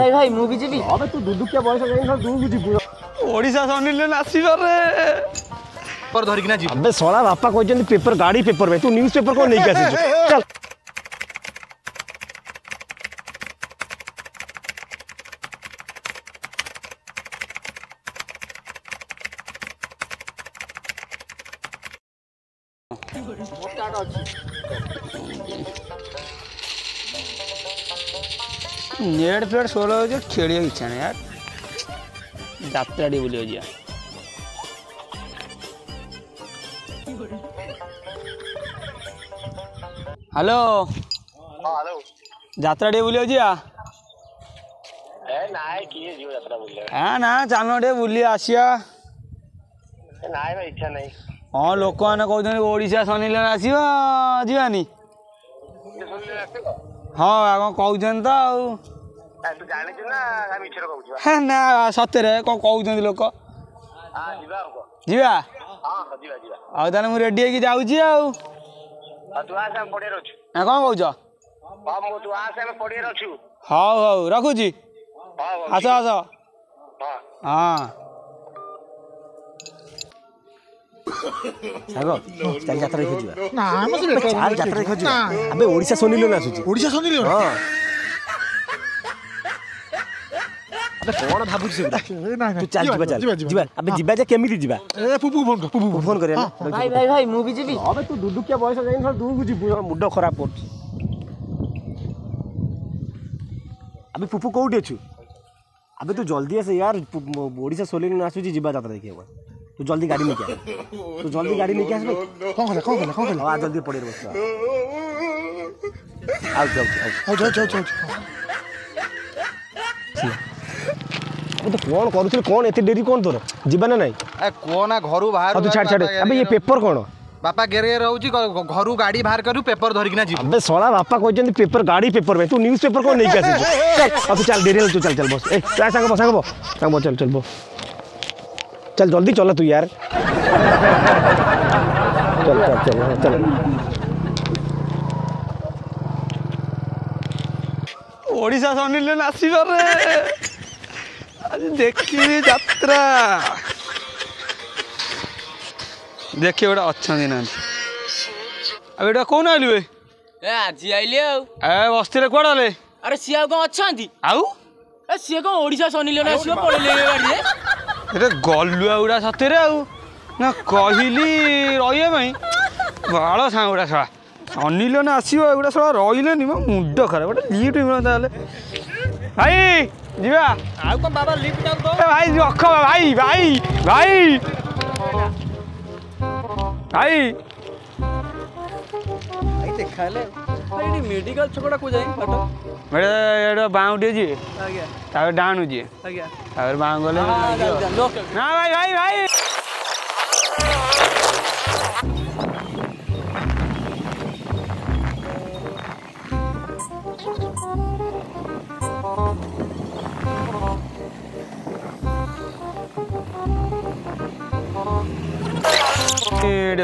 भाई भाई मु भी जीबी अबे तू दुदुकिया बयस जाई तू भी जीबू ओडिशा सनिले आसीबार पर धरिक ना जीबू। अबे सोला बापा कहते पेपर गाड़ी पेपर में तू न्यूज़ पेपर को नहीं आसी चल नेट प्लेट सोलो हो खेल इच्छा नहीं यार जात्रा टी बुले जा हेलो हेलो जात्रा टी बुले जा नाय किए जीव यात्रा बुले हाँ ना चलो टे बुली आसिया नाय भाई इच्छा नहीं हाँ लोक मैंने कहते ओडिशा शनिले आसवा जीवानी हाँ आग कहते तो तू जाने ना मिछर कहू ना सତରେ कौन कहते लोक हां जीवा जीवा हां जीवा जीवा आ ताने मु रेडी होके जाउची आ तू आस हम पड़े रहछु ना कौन कहूछ हां मु तू आस हम पड़े रहछु हाउ हाउ रखुची हां आस आस हां हाँ सागो चल यात्रा देखो जीवा ना हम चल यात्रा देखो जीवा अबे ओडिशा सोनिलो ना आसुची ओडिशा सोनिलो हां अबे कोन भाबु छी तू चल जीवा अबे जीवा जे केमिति जीवा ए पुपु फोन कर ना भाई भाई भाई मु भी जीबी अबे तू दुदुकिया बयस जाई तू भी जीबू मुड खराब पड़ अबे पुपु कोउठी अछु अबे तू जल्दी आसे यार ओडिशा सोनिलो ना आसुची जीवा यात्रा देखिबा तू जल्दी गाड़ी लेके आ तू जल्दी गाड़ी लेके आस कौन कला आ जल्दी पड़े बस आओ जाओ तो कौन करूथि कौन एते देरी कौन तोर जीवा ना नहीं ए कोना घरु बाहर तू छाड़ अबे ये पेपर कौन बापा गेरे रहउची घरु गाड़ी बाहर करू पेपर धरिक ना जीव अबे सोला बापा कहते पेपर गाड़ी पेपर में तू न्यूज़ पेपर को नहीं आसी चल अब चल देरी तू चल बस ए संग बस चल चल जल्दी चल तू यार चल ओडिशा शनिले आसीबार आज देखी जात्रा देखिए गोटे अच्छा ना अब एटा कौन आइलु आज आइले ए बस्ती कड़े अरे सी कौन अच्छा आउ सी कौन ओडिशा शनिले ना आसो पड़े गाड़ी गलुआ गुड़ा सतरे आउ ना कहली रही बाल सांग गुड़ा शा अनिल ना आसो एगुड़ा शा रही मो मुंड खराब गोटे लिफ्ट मिलता भाई जीवा आउ कोन बाबा लिफ्ट जाऊ तो भाई रख भाई भाई भाई भाई भाई देखा ले भाई मेडिकल छकड़ा को जाई बाटो मेरे बाउंडे जी आज्ञा तापर डाणु जी आज्ञा तापर बाउ गले ना भाई भाई भाई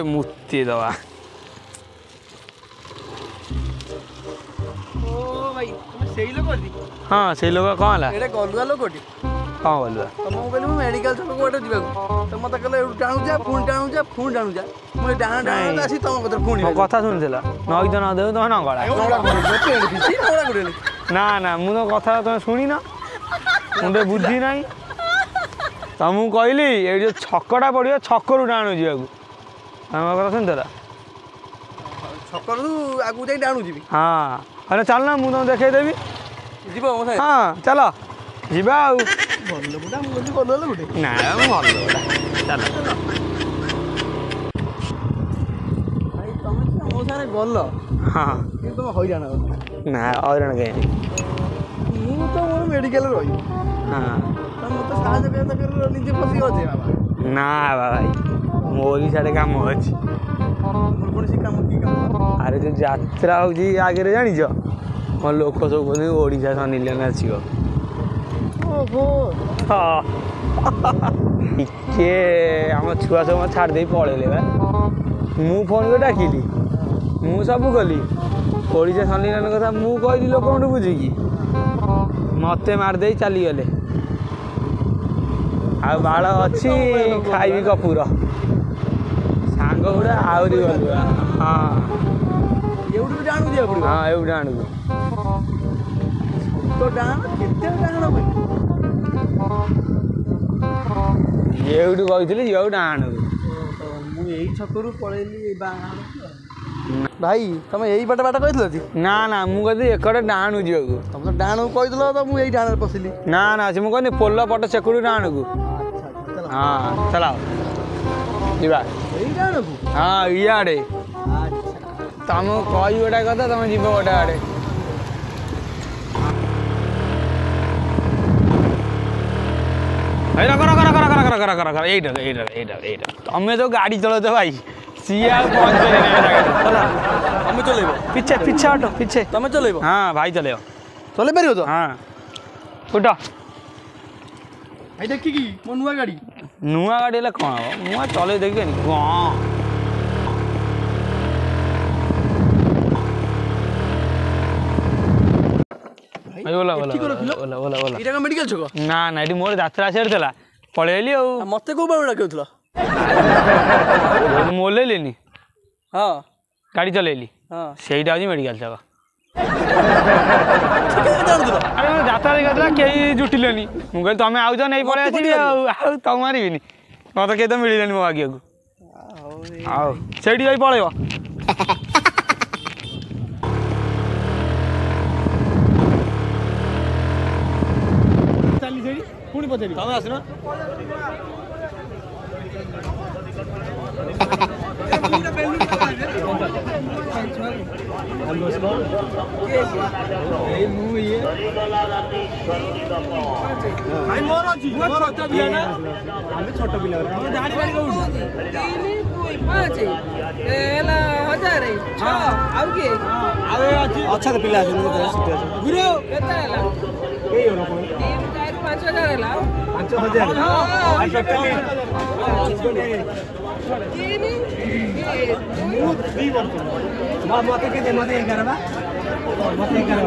मुक्ति दवा ओ भाई तुम सेही लोग दी हाँ से लोग कौन है एडे गलुआ लोगटी कौन बोलुआ तुम कहली मेडिकल छक कोटे जीवा तो मत कहले टाणु जा फोन टाणु जा मु डाण आसी तुम कदर फोन मो कथा सुनिथिला नई तो न देउ तो न गळा ना ना मु तो कथा तुम शुणी ना मुंडे बुद्धि नहीं तुमको कहली ये जो छकटा पड़ो छकरू डाणु जावाक तुम कथा सुनिथिला छकरू आगु जाई डाणु जीवी हाँ अरे चल ना मुझे तुम देखे देवी जीवो मो साहे हाँ चल जीवा आउ भल लोगटा मु कहली गलुआ लोगटे ना भल चल भाई तुम मो सारे गल हाँ कि तुम हैरान हो ना हईराण कहीं मु तो मोर मेडिकल रही हाँ तुम तो साहाଯ୍य कर निजे फसी होजे बाबा ना भाई मोर भी साढ़े काम अच्छी मोर कोन सी काम की काम अरे जो यात्रा होगी आगे जानिछ मोर लोक सब कहते ओडिशा शनिले नाचो ओहो हाँ टिके आम छुआ सब छाड़ दे पलैले बा मु फोन को डाकिली मु सब कली ओडिशा शनिले कथा मु कहली लोक बुझिकी मते मारदे चली गले आ बाल अच्छी खाइबी कपूर सांग गुड़ा आहरी गलु हाँ एवढं डाणू द्या पडू हाँ एवढे आणू तो डाण केते डाण एवढी कहली एवढे आणू ମୁଁ ଏଇ ଛକରୁ ପଳେଇଲି ଭାଇ ତମେ ଏଇ ବାଟ କହିଥିଲ କି ନା ନା ମୁଁ କହିଲି ଏକଡେ ଡାଣୁ ଯିବାକୁ ତମେ ତ ଡାଣକୁ କହିଥିଲ ତ ମୁଁ ଏଇ ଡାଣରେ ପଶିଲି ନା ନା ସେ ମୁଁ କହିଲି ପୋଲ ପଟ ସେକୁଡୁ ଡାଣକୁ ହଁ ଚଲ ଯିବା ଏଇ ଡାଣକୁ ହଁ ଇଆଡେ ତମକୁ କହିବି ଗୋଟେ କଥା ତମେ ଯିବ ଗୋଟେ ଆଡେ ତମେ ତ ଗାଡି ଚଳଉଛ ଭାଇ ସିଏ ଆଉ ତମେ ଚଲେଇବ ପିଛେ ପିଛେ ଅଟୋ ପିଛେ ତମେ ଚଲେଇବ ହଁ ଭାଇ ଚଲେଇବ ଚଲେଇ ପାରିବ ତ ହଁ ଉଠ ଭାଇ ଦେଖିକି ମୋ ନୂଆ ଗାଡି ନୂଆ ଗାଡି ହେଲେ କଣ ହବ ନୂଆ ଚଲେଇ ଦେଖିବେନି କଣ ମେଡିକାଲ ଛକ ନା ନା ଏଠି ମୋର ଯାତ୍ରା ଆସିବାର ଥିଲା ପଳେଇ ଆଇଲି ଆଉ ମତେ କୋଉ ବାବୁ ଡାକୁଥିଲ ମୁଁ ଓହ୍ଲେଇଲିନି ହଁ ଗାଡି ଚଲେଇଲି ହଁ ସେଇଟା ହଉଛି ମେଡିକାଲ ଛକ ଜାଣୁଥିଲ ଆରେ ଯାତ୍ରା ଦେଖିଥିଲା କେହି ଜୁଟିଲେନି ମୁଁ କହିଲି ତମେ ଆଉଛ ନେଇ ପଳେଇ ଆସିବି ଆଉ ତମ ମାରିବିନି ମତେ କେହି ତ ମିଳିଲେନି ମୋ ଆଗିବାକୁ ଆଉ ସେଇଠି ଯାଇ ପଳେଇବ ପୁଣି ପଚାରିବି ତମେ ଆସୁନ ଛୋଟ ପିଲା ଅଛନ୍ତି ପିଲା मत के मत 11 बा मत 11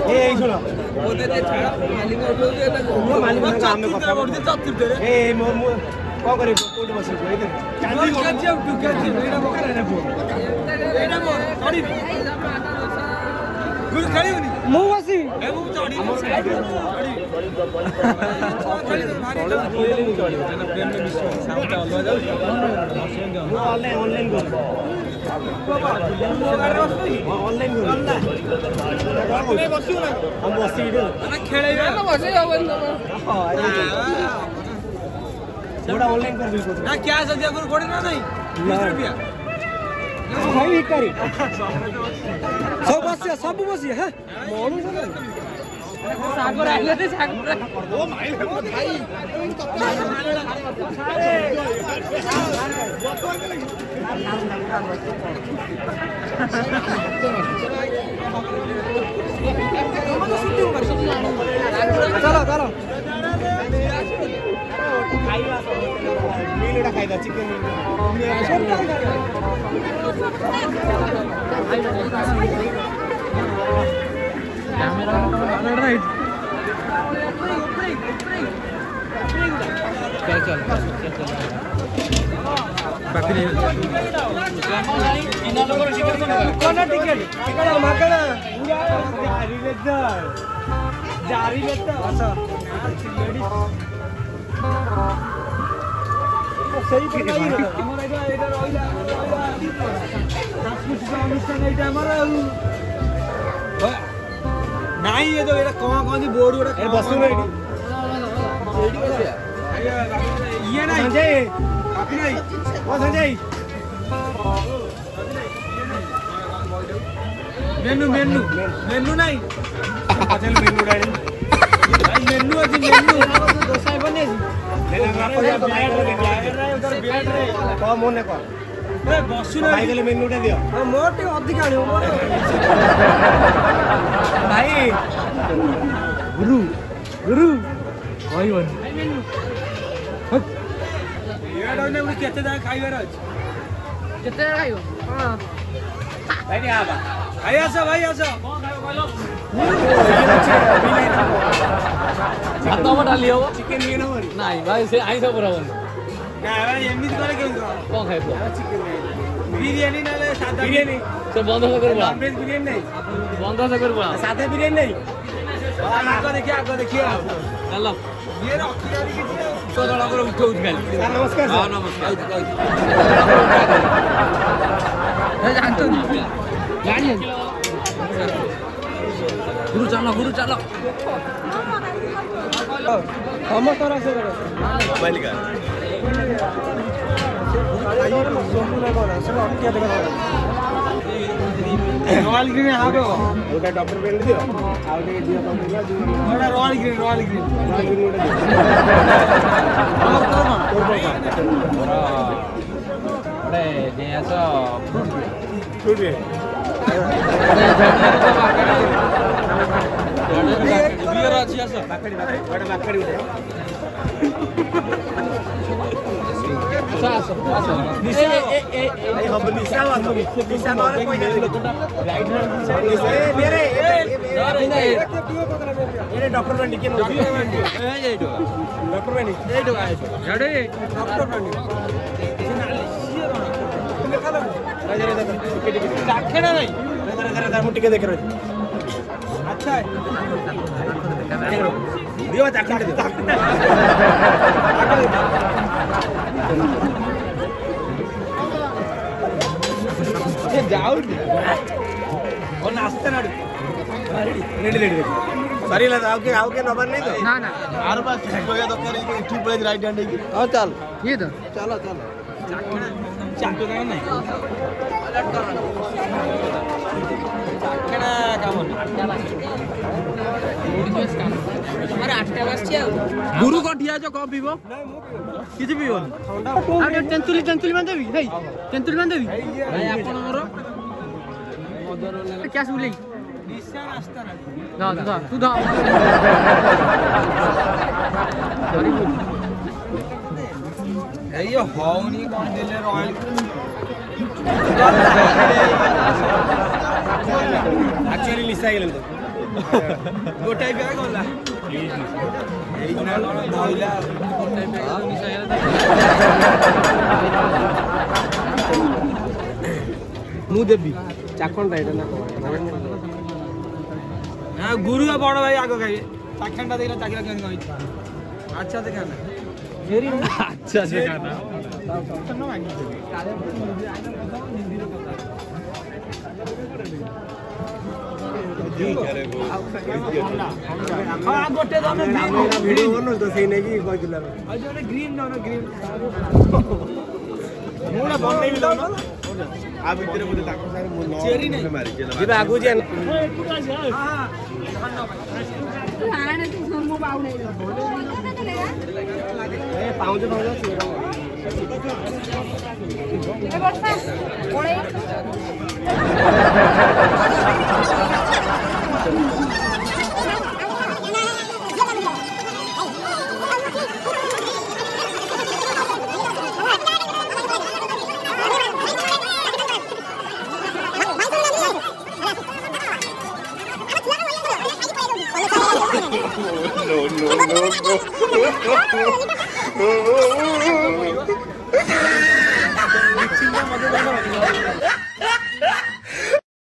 ए सुनो मालिक काम में कथा ए मो को करे कोड बस काली एटा बकर रे पो एटा मो चढ़ी गुरु खेलिबनी मु बसी ए मु चढ़ी ऑनलाइन सब बस सागर आइले सागर ओ भाई चलो चलो मील खाइदा चिकन कैमरा राइट चल चल बकरी इन लोगों टिकट कोन टिकट टिकट माकड़ जारी लेता अच्छा सही फिकाई हमरा एटा रहिला सांस्कृतिक अनुष्ठान एटा हमरा नहीं ये तो एटा कौन सी बोर्ड गोटा ए बसु एडी एडी बसिया ये नहीं संजय काफी नहीं ओ संजय मेनू मेनू मेनू नहीं चल मेनू डाल भाई मेनू आज मेनू दोसा बने लेना ब्लेड रे उधर ब्लेड रे को मोने को ए बसु ना भाई देले मेनू टा दियो मोर टे अधिक आनियो मोर भाई गुरु गुरु भाई वन ये डोने उनी केते जा खाइबार अछि केते खाइबो हां भाई आबा भाई आसा कोन खाइबो कहलो ଭାତ ଡାଲି ହବ ଚିକେନ ଇଏ ନବନି ନାଇଁ ଭାଇ ସେ ଆଇଁଷ ପୁରା ହବନି ନା ଭାଇ ଏମିତି କଲେ କେମିତି କଣ ଖାଇବ ବିରିୟାନୀ ନହେଲେ ସାଧା ବିରିୟାନୀ ସେ ବନ୍ଧ କରି ପଳା ନନଭେଜ ବିରିୟାନୀ ନାହିଁ ବନ୍ଧ କରି ପଳା ସାଧା ବିରିୟାନୀ ନାହିଁ ଆଗ ଦେଖିବା ଚାଲ ଇଏ ରଖିବାରି କିଛି ତ ଜଣଙ୍କର ଉଠଉଛି ଖାଲି ସାର୍ ନମସ୍କାର ହଁ ସାର୍ ନମସ୍କାର ଜାଣିଛନ୍ତି ଗୁରୁ ଚାଲ ସମସ୍ତଙ୍କର ରୟାଲ ଗ୍ରୀନ ଗୋଟେ ଡକ୍ଟର ପେଣ୍ଟ ଦିଅ ଆଉ ଟିକେ ଦିଅ ରୟାଲ ଗ୍ରୀନ ଗୋଟେ ଅଛି ଆସ ଟିକେ ଦେଖ ଆଚ୍ଛା दियो चाखंड दे ये जाऊ और नाश्ता ना रेडी रेडी सरी ला आउ के नंबर नहीं तो ना ना आर पास होया दरकार है इठी पळे राइट हैंड की हां चल ये तो चलो चलो चाखना नहीं चाखना काम गुरु को ठिया जो कौन पीबो किछि पीबो अरे तेंतुली मान देबी हेई तेंतुली मान देबी भाई आपण मोर क्या सुले निशा रास्ता ना तू दा एयो होनी कोन देले रॉयल एक्चुअली निशा गेलन तो गोटाई ब्याग होला एई ना महिला गोटाई ब्याग निशा गेलन मु देबी चाखंडा एटा ना हां गुरु का बड़ भाई आगो खाइए चाखंडा देखला चाखला केन गई अच्छा देखा ना मेरी अच्छा देखा ना गोटे वीडियो बनो तो सही नहीं कि कहला आ जो ग्रीन न ग्रीन मुला बननै भी दो आ भितर बोले ताको सारे मु न चेरी नहीं मारी जेबा आगु जे हां हां तू मो बाउ नहीं ए पाउज ए वर्षा कोणे no.